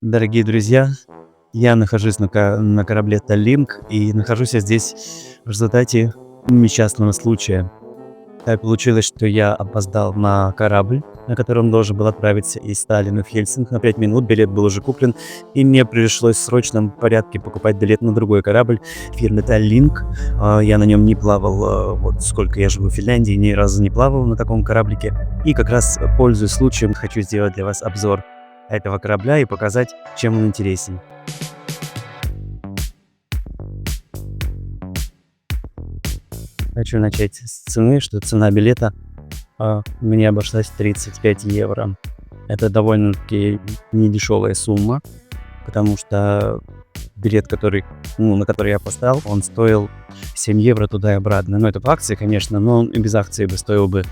Дорогие друзья, я нахожусь на корабле Таллинк и нахожусь я здесь в результате несчастного случая. Так получилось, что я опоздал на корабль, на котором должен был отправиться из Таллина в Хельсинки на 5 минут. Билет был уже куплен, и мне пришлось в срочном порядке покупать билет на другой корабль фирмы Таллинк. Я на нем не плавал, вот сколько я живу в Финляндии, ни разу не плавал на таком кораблике. И как раз, пользуясь случаем, хочу сделать для вас обзор этого корабля и показать, чем он интересен. Хочу начать с цены, что цена билета мне обошлась 35 евро. Это довольно-таки недешевая сумма, потому что билет, на который я поставил, он стоил 7 евро туда и обратно. Ну, это по акции, конечно, но он и без акции бы стоил бы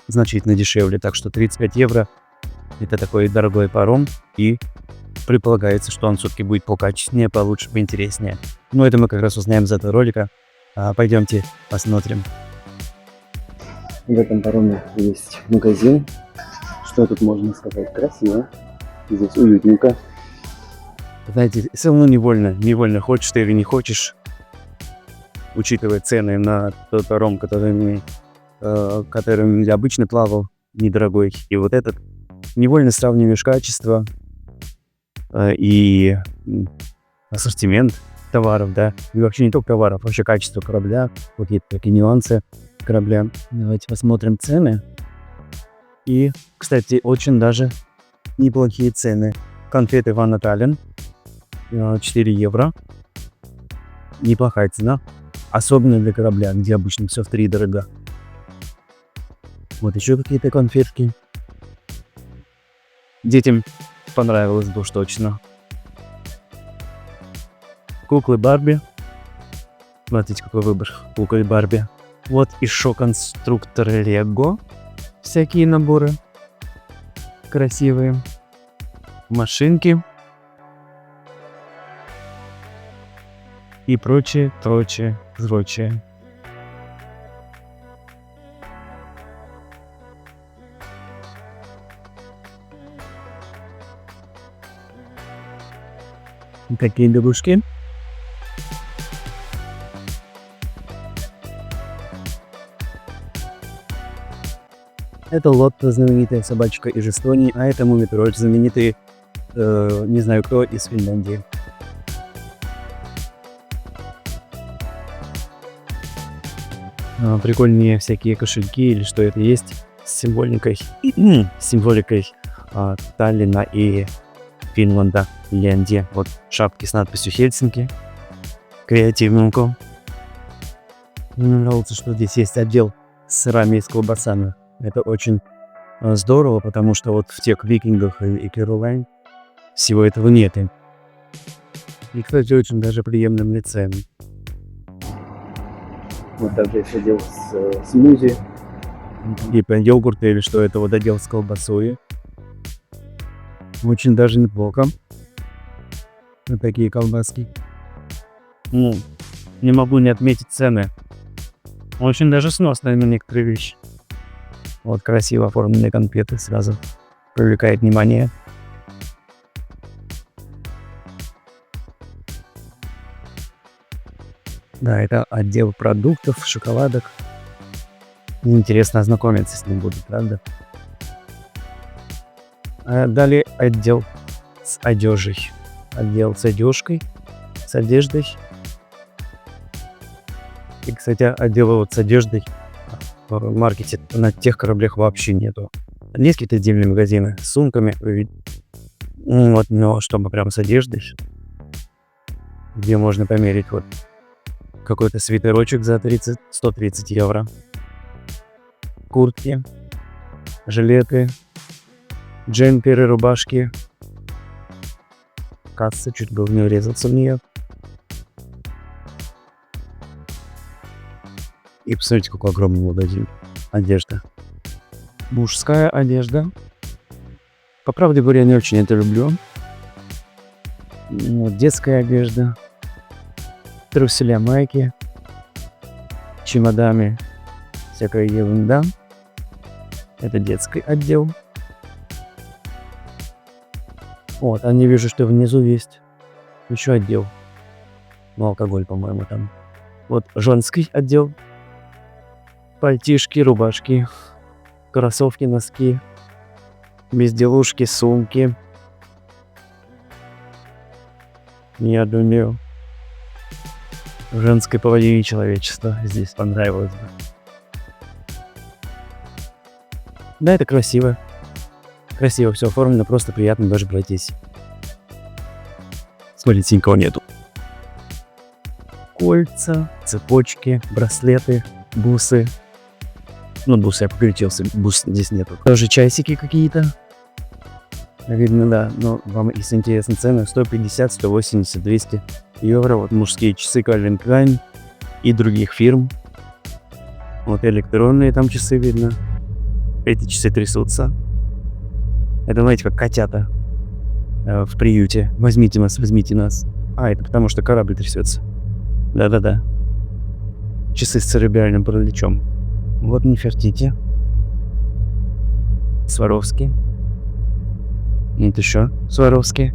значительно дешевле. Так что 35 евро – это такой дорогой паром, и предполагается, что он все-таки будет покачественнее, получше, поинтереснее. Но это мы как раз узнаем из этого ролика. Пойдемте посмотрим. В этом пароме есть магазин. Что тут можно сказать? Красиво. Здесь уютненько. Знаете, все равно невольно хочешь ты или не хочешь, учитывая цены на тот паром, которым я обычно плавал, недорогой, и вот этот, невольно сравниваешь качество и ассортимент товаров, да, и вообще не только товаров, вообще качество корабля, вот есть такие нюансы корабля. Давайте посмотрим цены. И, кстати, очень даже неплохие цены. Конфеты Ванна Таллин 4 евро. Неплохая цена, особенно для корабля, где обычно все втридорого. Вот еще какие-то конфетки. Детям понравилось бы уж точно. Куклы Барби. Смотрите, какой выбор куклы Барби. Вот еще конструкторы Лего. Всякие наборы. Красивые. Машинки. И прочее. Такие игрушки. Это Лотта, знаменитая собачка из Эстонии, а это Мумитроль, знаменитый, не знаю кто, из Финляндии. Прикольные всякие кошельки или что это есть с символикой Таллина и Финляндия. Вот шапки с надписью Хельсинки. Креативненько. Мне нравится, что здесь есть отдел с сырами и с колбасами. Это очень здорово, потому что вот в тех викингах и Кирулайн всего этого нет. И, кстати, очень даже приемлемые цены. Вот также есть отдел с смузи. Типа йогурты или что это, вот отдел с колбасой. Очень даже неплохо. Вот такие колбаски. Не могу не отметить цены. Очень даже сносные на некоторые вещи. Вот красиво оформленные конфеты сразу привлекает внимание. Да, это отдел продуктов, шоколадок. Интересно ознакомиться с ним будет, правда? Далее отдел с одежей. Отдел с одежкой, с одеждой. И, кстати, отдела вот с одеждой в маркете на тех кораблях вообще нету. Есть какие-то отдельные магазины с сумками, вот, но чтобы прям с одеждой, где можно померить вот какой-то свитерочек за 130 евро. Куртки, жилеты, джемперы, рубашки. Касса, чуть было не врезался в нее. И посмотрите, какой огромный магазин. Одежда. Мужская одежда. По правде говоря, я не очень это люблю. Вот, детская одежда. Труселя, майки. Чемоданы. Всякая ерунда. Это детский отдел. Вот, а не вижу, что внизу есть еще отдел. Ну, алкоголь, по-моему, там. Вот женский отдел. Пальтишки, рубашки, кроссовки, носки, безделушки, сумки. Я думаю, женской половине человечества здесь понравилось бы. Да, это красиво. Красиво все оформлено, просто приятно даже пройтись. Смотрите, никого нету. Кольца, цепочки, браслеты, бусы. Ну, бусы я покрутился, бус здесь нету. Тоже часики какие-то. Видно, да. Но вам, если интересно, цены 150, 180, 200 евро. Вот мужские часы Calvin Klein и других фирм. Вот электронные там часы видно. Эти часы трясутся. Это, знаете, как котята в приюте. Возьмите нас, возьмите нас. А, это потому что корабль трясется. Да-да-да. Часы с церебральным параличом. Вот Нефертити. Сваровский. Это еще Сваровский.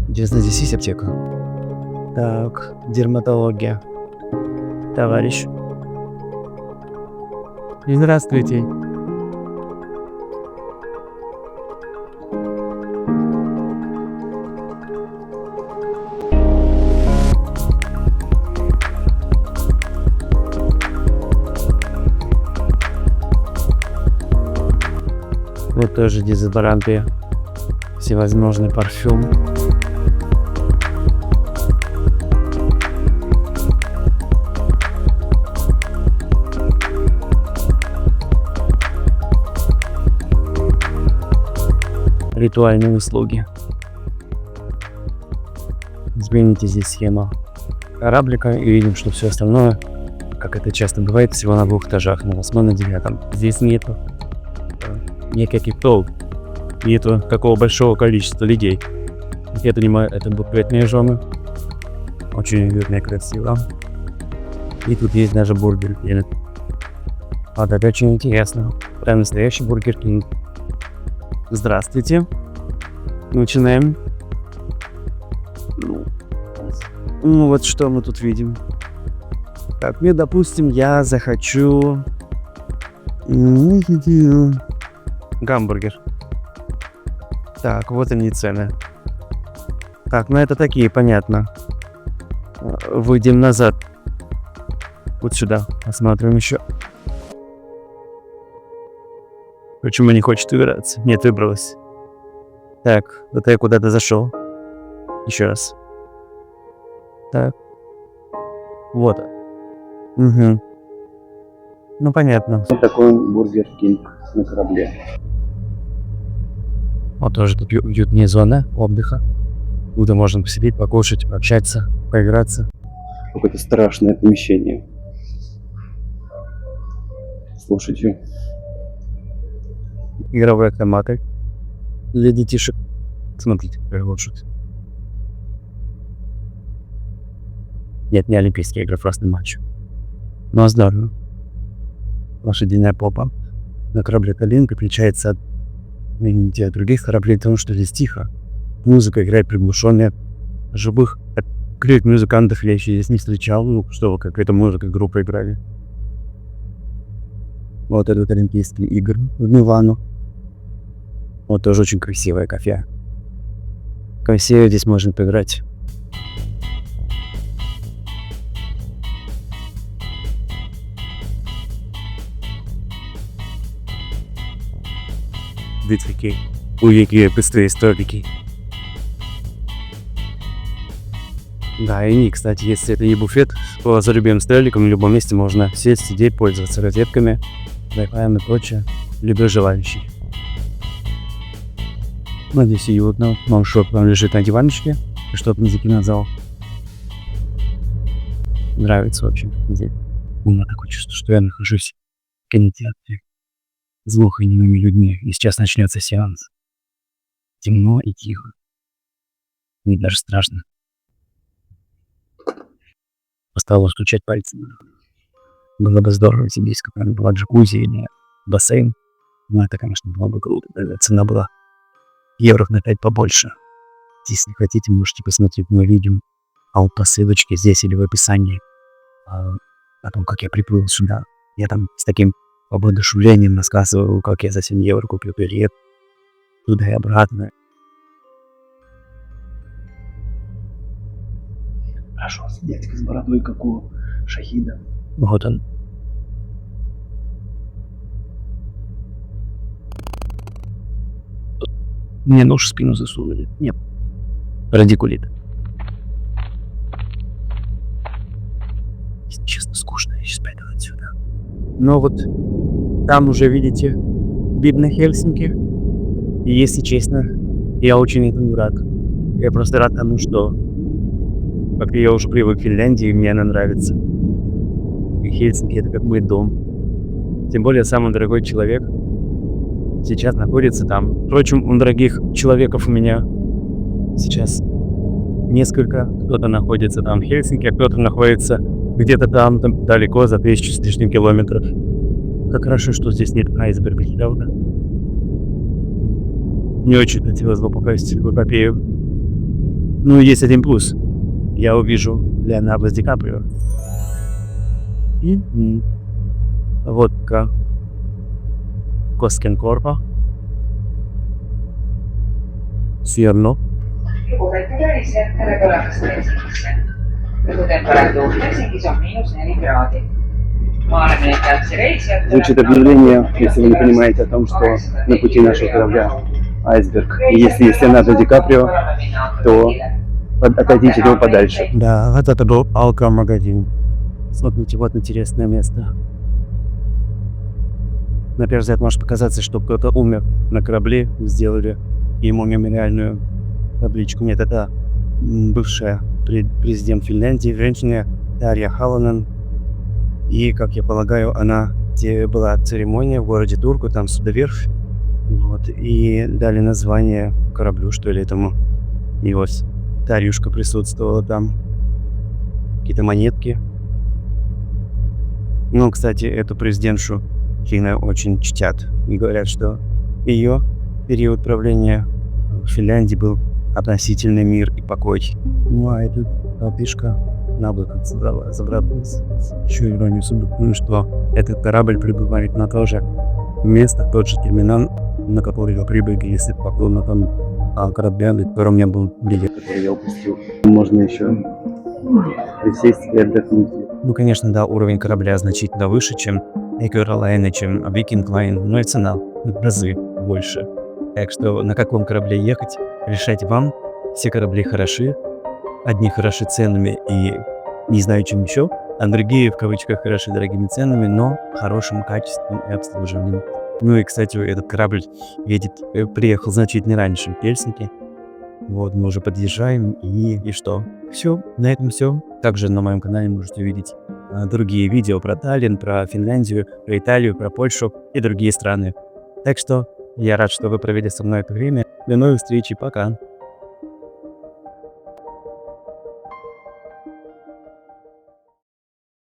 Интересно, здесь есть аптека? Так, дерматология. Товарищ. Здравствуйте. Вот тоже дезодоранты, всевозможный парфюм. Ритуальные услуги. Измените здесь схему кораблика и видим, что все остальное, как это часто бывает, всего на 2 этажах, на 8, на 9. Здесь нету никаких толп, нету такого большого количества людей. Я понимаю, это буфетные зоны. Очень уютно и красиво. И тут есть даже бургер Кинг. Вот это очень интересно. Прям настоящий бургер Кинг. Здравствуйте. Начинаем. Ну вот что мы тут видим. Так, мне, допустим, я захочу гамбургер. Так, вот они цены. Так, ну это такие, понятно. Выйдем назад. Вот сюда. Посмотрим еще. Почему не хочет выбираться? Нет, выбралась. Так, вот я куда-то зашел. Еще раз. Так. Вот. Угу. Ну, понятно. Вот такой бургер Кинг на корабле. Вот тоже тут уютная зона отдыха. Куда можно посидеть, покушать, пообщаться, поиграться. Какое-то страшное помещение. Слушайте. Игровые автоматы для детишек. Смотрите, какая лошадь. Нет, не олимпийские игры, просто матч. Ну, а здорово. Лошадиная попа. На корабле Калинка отличается от других кораблей, потому что здесь тихо. Музыка играет приглушенная. Живых открытых музыкантов я еще здесь не встречал. Ну, что, какая-то музыка, группа играли. Вот этот Олимпийские игры в Милану. Вот тоже очень красивое кафе. Красиво здесь можно поиграть. Дитвики, уйки, быстрые столики. Да, и кстати, если это не буфет, то за любым столиком в любом месте можно сесть, сидеть, пользоваться розетками, Wi-Fi и прочее, любой желающий. Ну, здесь уютно, нон-шоп там лежит на диванчике, что-то не закинул зал. Нравится очень здесь. У меня такое чувство, что я нахожусь в кинотеатре с глухонемыми людьми, и сейчас начнется сеанс. Темно и тихо. Мне даже страшно. Стало стучать пальцами. Было бы здорово, если здесь какая-нибудь была джакузи или бассейн. Ну, это, конечно, было бы круто. Цена была евро на 5 побольше. Если хотите, можете посмотреть мой видео по ссылочке здесь или в описании о том, как я приплыл сюда. Я там с таким воодушевлением рассказывал, как я за 7 евро купил билет туда и обратно. Хорошо, дядька с бородой, как у шахида. Вот он. Мне нож в спину засунули. Нет. Радикулит. Если честно, скучно. Я сейчас пойду отсюда. Но вот там уже, видите, видно Хельсинки. И если честно, я очень этому рад. Я просто рад тому, что как я уже привык к Финляндии, мне она нравится. И Хельсинки — это как мой дом. Тем более, самый дорогой человек сейчас находится там. Впрочем, у дорогих человеков у меня сейчас несколько. Кто-то находится там в Хельсинки, а кто-то находится где-то там далеко, за 1000 с лишним километров. Как хорошо, что здесь нет айсбергов, правда? Не очень хотелось бы попасть в эпопею. Ну, есть один плюс. Я увижу Леонардо Ди Каприо. И водка Косkenkorva. Sierno. Lugupeetud reisijad, tere tulemast Helsingisse. Õhutemperatuur Helsingis on -4 kraadi. Maailma teadse reisijad. Звучит объявление, если вы не понимаете, о том, что на пути нашего корабля айсберг. И если есть Леонардо Ди Каприо, то отойдите от него подальше. Да, вот это был алкомагазин. Смотрите, вот интересное место. На первый взгляд может показаться, что кто-то умер на корабле, сделали ему мемориальную табличку. Нет, это бывшая президент Финляндии, женщина Тарja Halonen. И, как я полагаю, где была церемония в городе Турку, там судоверфь. Вот, и дали название кораблю, что ли, этому. И вот Тарюшка присутствовала там. Какие-то монетки. Ну, кстати, эту президентшу финны очень чтят. И говорят, что ее период правления в Финляндии был относительный мир и покой. Ну, а эта толпишка наблюдает забралась. Еще иронию судьбы, что этот корабль прибывает на то же место, тот же терминал, на который я прибыл, если поплыл на том корабле, на котором я был билет. Который я упустил. Можно еще присесть и отдохнуть. Ну, конечно, да, уровень корабля значительно выше, чем Экюролайн, чем Викинг Лайн, но и цена в разы больше. Так что на каком корабле ехать, решать вам. Все корабли хороши. Одни хороши ценами и не знаю чем еще, а другие в кавычках хороши дорогими ценами, но хорошим качеством и обслуживанием. Ну и, кстати, этот корабль приехал значительно раньше в Хельсинки. Вот, мы уже подъезжаем, и что? Все, на этом все. Также на моем канале можете увидеть другие видео про Таллин, про Финляндию, про Италию, про Польшу и другие страны. Так что я рад, что вы провели со мной это время. До новых встреч и пока!